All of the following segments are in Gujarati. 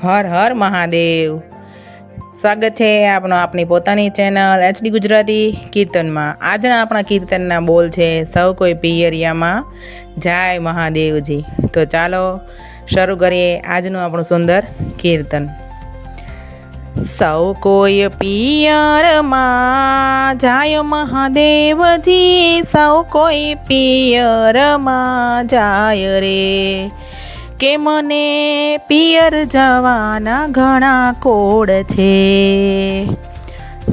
હર હર મહાદેવ। સ્વાગત છે આપણી પોતાની ચેનલ HD ગુજરાતી કીર્તનમાં। આજના આપણા કીર્તનના બોલ છે સૌ કોઈ પિયરિયામાં જય મહાદેવજી। તો ચાલો શરૂ કરીએ આજનું આપણું સુંદર કીર્તન। સૌ કોઈ પિયરમાં જાય મહાદેવજી, સૌ કોઈ પિયરમાં જાય રે, કે મને પિયર જવાના ઘણા કોડ છે।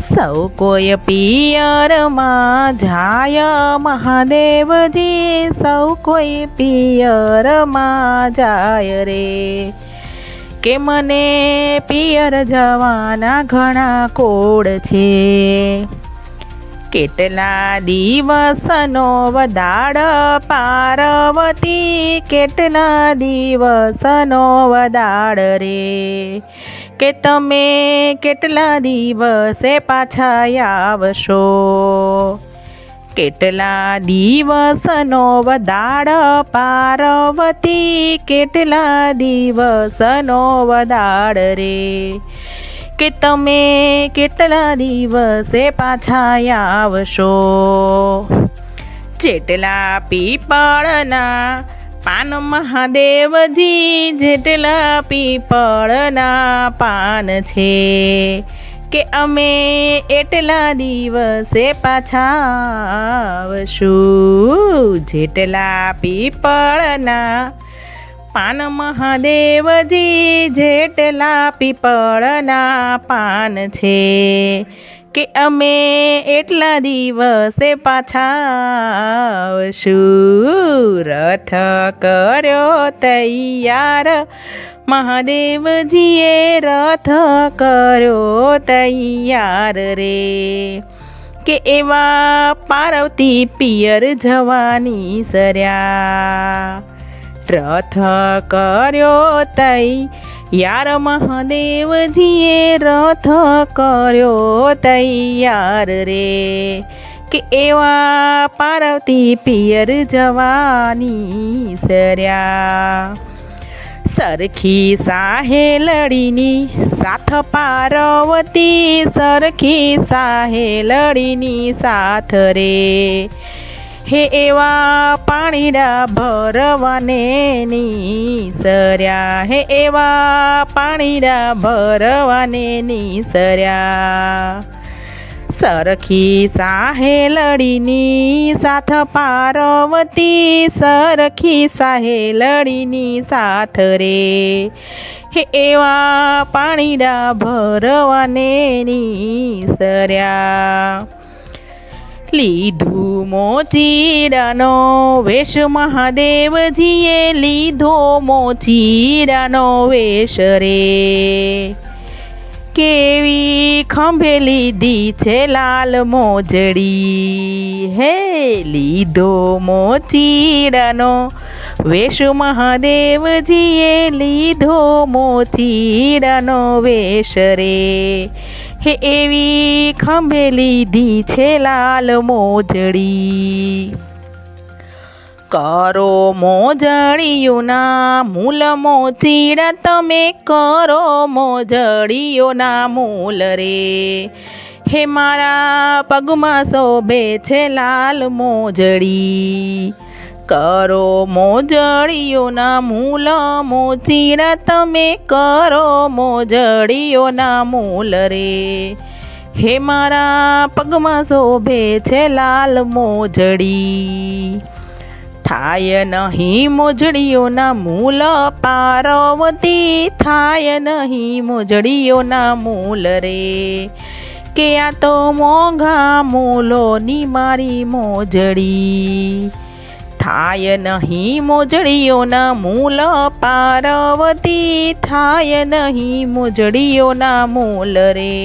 સૌ કોઈ પિયરમાં જાય મહાદેવજી, સૌ કોઈ પિયરમાં જાય રે, કે મને પિયર જવાના ઘણા કોડ છે। કેટલા દિવસનો વદાડ પાર્વતી, કેટલા દિવસનો વદાડ રે, કે તમે કેટલા દિવસે પાછા આવશો। કેટલા દિવસનો વદાડ પાર્વતી, કેટલા દિવસનો વદાડ રે, કે તમે કેટલા દિવસે પાછા આવશો। જેટલા પીપળના પાન મહાદેવજી, જેટલા પીપળના પાન છે, કે અમે એટલા દિવસે પાછા આવશું। જેટલા પીપળના પાન મહાદેવજી, જેટલા પીપળના પાન છે, કે અમે એટલા દિવસે પાછા આવશું। રથ કર્યો તૈયાર મહાદેવજીએ, રથ કર્યો તૈયાર રે, કે એવા પાર્વતી પિયર જવાની સર્યા। રથ કર્યો તૈયાર મહાદેવજીએ, રથ કર્યો તૈયાર રે, કે એવા પાર્વતી પિયર જવાની સર્યા। સરખી સાહેલડીની સાથ પાર્વતી, સરખી સાહેલડીની સાથ રે, હે એવા પાણીડા ભરવાને નીસર્યા, હે એવા પાણીડા ભરવાને નીસર્યા। સરખી સાહેલડીની સાથ પાર્વતી, સરખી સાહેલડીની સાથ રે, હે એવા પાણીડા ભરવાને નીસર્યા। લીધું મોચીડાનો વેશ મહાદેવજીએ, લીધો મોચીડાનો વેશ રે, કેવી ખંભે લીધી છે લાલ મોજડી, હે લીધો મોચીડાનો વેશ મહાદેવજીએ, લીધો મોચીડાનો વેશ રે, હે એવી ખંભે લીધી છે લાલ મોજડી। કરો મોજડીઓના મૂલ મોચીડા, તમે કરો મોજડીઓના મૂલ રે, હે મારા પગમાં શોભે છે લાલ મોજડી। કરો મોજડીઓના મૂલ મોચીડા, તમે કરો મોજડીઓના મૂલ રે, હે મારા પગમાં શોભે છે લાલ મોજડી। થાય નહીં મોજડીઓના મૂલ પાર્વતી, થાય નહીં મોજડીઓના મૂલ રે, કે આ તો મોંઘા મૂલોની મારી મોજડી। થાય નહીં મોજડીઓના મૂલ પાર્વતી, થાય નહીં મોજડીઓના મૂલ રે,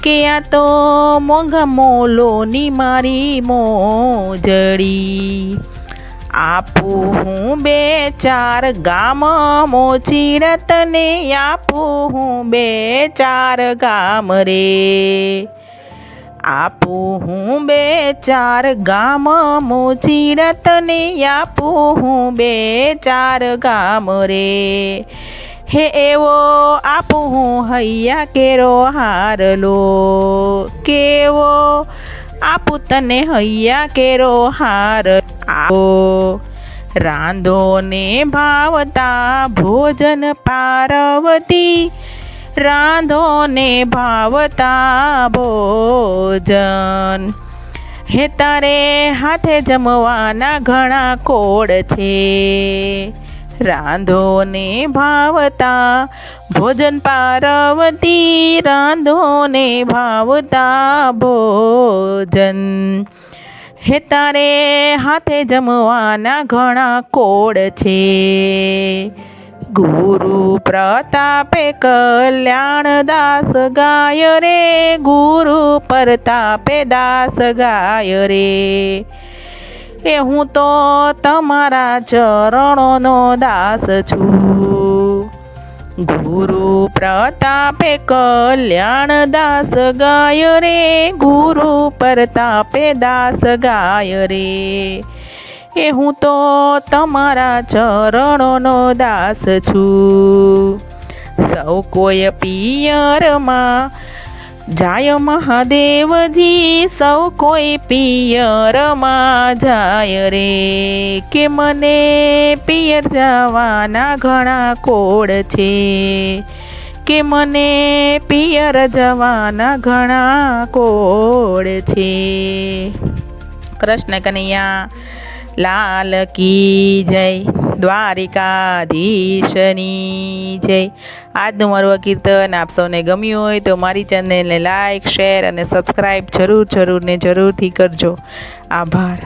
કે આ તો મોંઘા મૂલોની મારી મોજડી। આપું હું બે ચાર ગામ મોચીડા તને, આપું હું બે ચાર ગામ રે, આપું હું બે ચાર ગામ મોચીડા તને, આપું હું બે ચાર ગામ રે, હે એવો આપું હું હૈયા કેરો હારલો, કેવો આપું તને હૈયા કેરો હાર આવો, રાંધો ને ભાવતા ભોજન પાર્વતી, રાંધો ને ભાવતા ભોજન, હે તારે હાથે જમવાના ઘણા કોડ છે, રાંધો ને ભાવતા ભોજન પાર્વતી, રાંધો ને ભાવતા ભોજન, હે તારે હાથે જમવાના ઘણા કોડ છે, ગુરુ પ્રતાપે કલ્યાણ દાસ ગાય રે, ગુરુ પ્રતાપે દાસ ગાય રે, એ હું તો તમારા ચરણોનો દાસ છું, ગુરુ પ્રતાપે કલ્યાણ દાસ ગાય રે, ગુરુ પ્રતાપે દાસ ગાય રે, એ હું તો તમારા ચરણોનો દાસ છું, સૌ કોઈ પિયરમાં જાય મહાદેવજી, સૌ કોઈ પિયરમાં જાય રે, કે મને પિયર જવાના ઘણા કોડ છે, કે મને પિયર જવાના ઘણા કોડ છે. કૃષ્ણ કનૈયા લાલ કી જય, દ્વારિકાધીશની જય. આજનું મારું કીર્તન આપ સૌને ગમ્યું હોય તો મારી ચેનલને લાઈક, શેર અને સબસ્ક્રાઈબ જરૂરથી કરજો. આભાર.